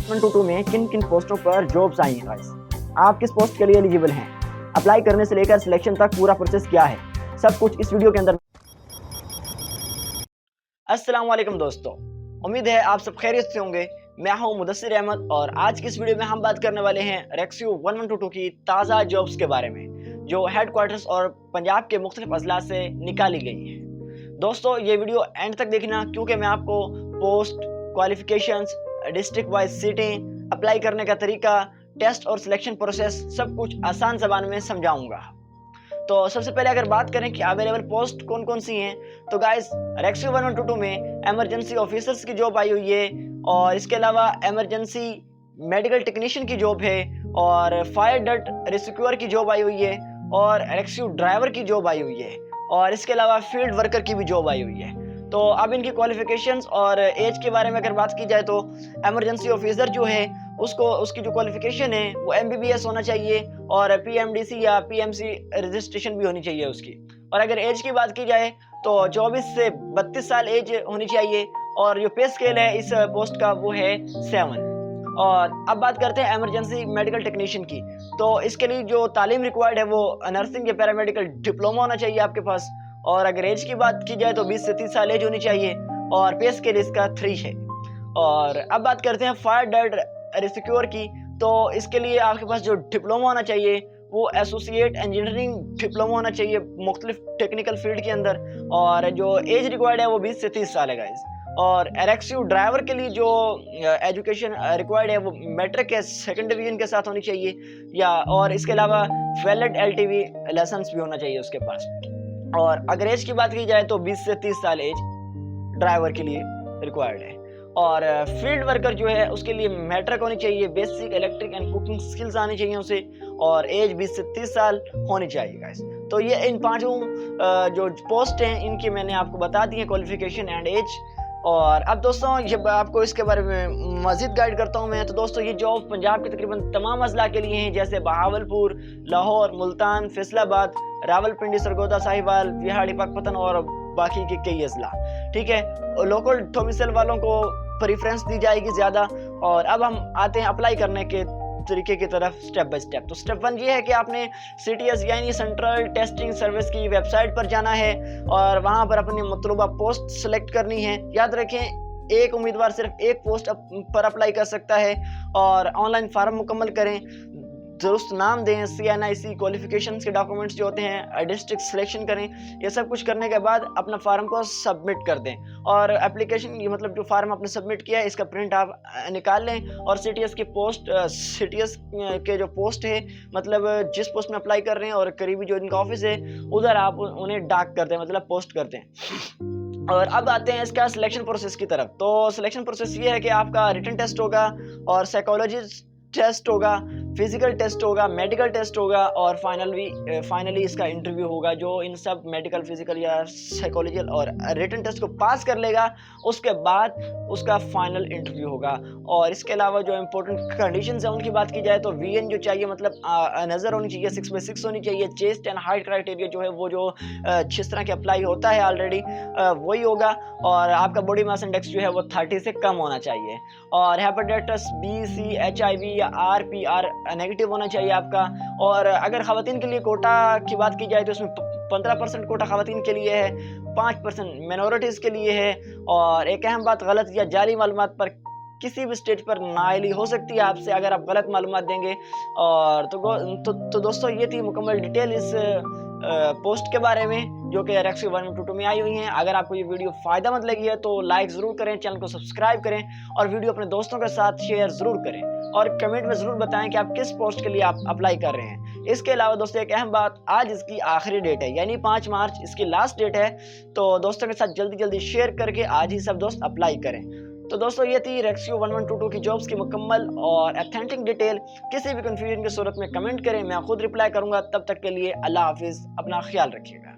122 में किन किन पोस्टों पर जॉब्स आई हैं गाइस, आप किस पोस्ट के लिए एलिजिबल हैं, अप्लाई करने से लेकर सिलेक्शन तक पूरा प्रोसेस क्या है, सब कुछ इस वीडियो के अंदर। अस्सलाम वालेकुम दोस्तों, उम्मीद है आप सब खैरियत से होंगे। मैं हूं मुदस्सिर अहमद और आज की इस वीडियो में हम बात करने वाले हैं रेक्सियो 1122 की ताज़ा जॉब्स के बारे में जो हेडक्वार्टर्स और पंजाब के मुख्तलिफ अजला से निकाली गई हैं। दोस्तों ये वीडियो एंड तक देखना क्योंकि मैं आपको पोस्ट, क्वालिफिकेशंस, डिस्ट्रिक्ट वाइज सीटें, अप्लाई करने का तरीका, टेस्ट और सिलेक्शन प्रोसेस सब कुछ आसान ज़बान में समझाऊंगा। तो सबसे पहले अगर बात करें कि अवेलेबल पोस्ट कौन कौन सी हैं, तो गाइस रेक्सियो 1122 में एमरजेंसी ऑफिसर्स की जॉब आई हुई है और इसके अलावा एमरजेंसी मेडिकल टेक्नीशियन की जॉब है और फायर डट रेस्क्यूअर की जॉब आई हुई है और रेक्सियो ड्राइवर की जॉब आई हुई है और इसके अलावा फील्ड वर्कर की भी जॉब आई हुई है। तो अब इनकी क्वालिफिकेशंस और एज के बारे में अगर बात की जाए तो एमरजेंसी ऑफिसर जो है उसकी जो क्वालिफिकेशन है वो MBBS होना चाहिए और PMDC या PMC रजिस्ट्रेशन भी होनी चाहिए उसकी। और अगर एज की बात की जाए तो 24 से 32 साल एज होनी चाहिए और जो पे स्केल है इस पोस्ट का वो है 7। और अब बात करते हैं एमरजेंसी मेडिकल टेक्नीशियन की, तो इसके लिए जो तालीम रिक्वायर्ड है वो नर्सिंग या पैरामेडिकल डिप्लोमा होना चाहिए आपके पास। और अगर एज की बात की जाए तो 20 से 30 साल एज होनी चाहिए और पे स्केल इसका 3 है। और अब बात करते हैं फायर डट रेस्क्यूअर की, तो इसके लिए आपके पास जो डिप्लोमा होना चाहिए वो एसोसिएट इंजीनियरिंग डिप्लोमा होना चाहिए मुख्तलिफ टेक्निकल फील्ड के अंदर और जो एज रिक्वायर्ड है वो 20 से 30 साल है गाइस। और रेक्सियो ड्राइवर के लिए जो एजुकेशन रिक्वायर्ड है वो मैट्रिक के 2nd डिवीजन के साथ होनी चाहिए या और इसके अलावा वैलिड LTV लाइसेंस भी होना चाहिए उसके पास। और अगर एज की बात की जाए तो 20 से 30 साल एज ड्राइवर के लिए रिक्वायर्ड है। और फील्ड वर्कर जो है उसके लिए मैट्रिक होनी चाहिए, basic electric and cooking skills आनी चाहिए उसे और एज 20 से 30 साल होनी चाहिए गाइस। तो ये इन पांचों जो पोस्ट हैं इनकी मैंने आपको बता दी है क्वालिफिकेशन एंड एज। और अब दोस्तों जब आपको इसके बारे में मज़ीद गाइड करता हूँ मैं, तो दोस्तों ये जॉब पंजाब के तकरीबन तमाम अजला के लिए हैं जैसे बहावलपुर, लाहौर, मुल्तान, फैसलाबाद, रावलपिंडी, सरगोदा, साहिवाल, बिहाड़ी, पाकपतन और बाकी के कई अजला। ठीक है, लोकल डोमिसाइल वालों को प्रेफरेंस दी जाएगी ज़्यादा। और अब हम आते हैं अप्लाई करने के तरीके की तरफ स्टेप बाय स्टेप। तो स्टेप 1 ये है कि आपने CTS यानी सेंट्रल टेस्टिंग सर्विस की वेबसाइट पर जाना है और वहां पर अपनी मतलूबा पोस्ट सेलेक्ट करनी है। याद रखें एक उम्मीदवार सिर्फ एक पोस्ट पर अप्लाई कर सकता है और ऑनलाइन फार्म मुकम्मल करें, दुरुस्त नाम दें, CNIC क्वालिफिकेशंस के डॉक्यूमेंट्स जो होते हैं, डिस्ट्रिक्ट सिलेक्शन करें। ये सब कुछ करने के बाद अपना फार्म को सबमिट कर दें और एप्लीकेशन ये मतलब जो फार्म आपने सबमिट किया है इसका प्रिंट आप निकाल लें और CTS की पोस्ट CTS के जो पोस्ट है मतलब जिस पोस्ट में अप्लाई कर रहे हैं और करीबी जो इनका ऑफिस है उधर आप उन्हें डाक कर दें, मतलब पोस्ट कर दें। और अब आते हैं इसका सिलेक्शन प्रोसेस की तरफ। तो सिलेक्शन प्रोसेस ये है कि आपका रिटन टेस्ट होगा और साइकोलॉजी टेस्ट होगा, फिजिकल टेस्ट होगा, मेडिकल टेस्ट होगा और फाइनली इसका इंटरव्यू होगा। जो इन सब मेडिकल, फिजिकल या साइकोलॉजिकल और रिटन टेस्ट को पास कर लेगा उसके बाद उसका फाइनल इंटरव्यू होगा। और इसके अलावा जो इंपॉर्टेंट कंडीशंस है उनकी बात की जाए तो VN जो चाहिए मतलब नज़र होनी चाहिए, 6/6 होनी चाहिए, चेस्ट एंड हाइट क्राइटेरिया जो है वो जो जिस तरह के अप्लाई होता है ऑलरेडी वही होगा और आपका बॉडी मास इंडेक्स जो है वो 30 से कम होना चाहिए और हेपेटाइटिस B, C, HIV या RPR नेगेटिव होना चाहिए आपका। और अगर ख़वातीन के लिए कोटा की बात की जाए तो इसमें 15% कोटा ख़वातीन के लिए है, 5% मिनॉरिटीज़ के लिए है। और एक अहम बात, गलत या जाली मालूमात पर किसी भी स्टेज पर नाअहली हो सकती है आपसे अगर आप गलत मालूमात देंगे। और तो दोस्तों ये थी मुकम्मल डिटेल इस पोस्ट के बारे में जो कि रेक्सियो 1122 में आई हुई हैं। अगर आपको ये वीडियो फ़ायदेमंद लगी है तो लाइक ज़रूर करें, चैनल को सब्सक्राइब करें और वीडियो अपने दोस्तों के साथ शेयर ज़रूर करें और कमेंट में ज़रूर बताएं कि आप किस पोस्ट के लिए आप अप्लाई कर रहे हैं। इसके अलावा दोस्तों एक अहम बात, आज इसकी आखिरी डेट है यानी 5 मार्च इसकी लास्ट डेट है। तो दोस्तों के साथ जल्दी शेयर करके आज ही सब दोस्त अप्लाई करें। तो दोस्तों ये थी रेक्सियो 1122 की जॉब्स की मुकम्मल और ऑथेंटिक डिटेल। किसी भी कंफ्यूजन की सूरत में कमेंट करें, मैं खुद रिप्लाई करूंगा। तब तक के लिए अल्लाह हाफिज़, अपना ख्याल रखिएगा।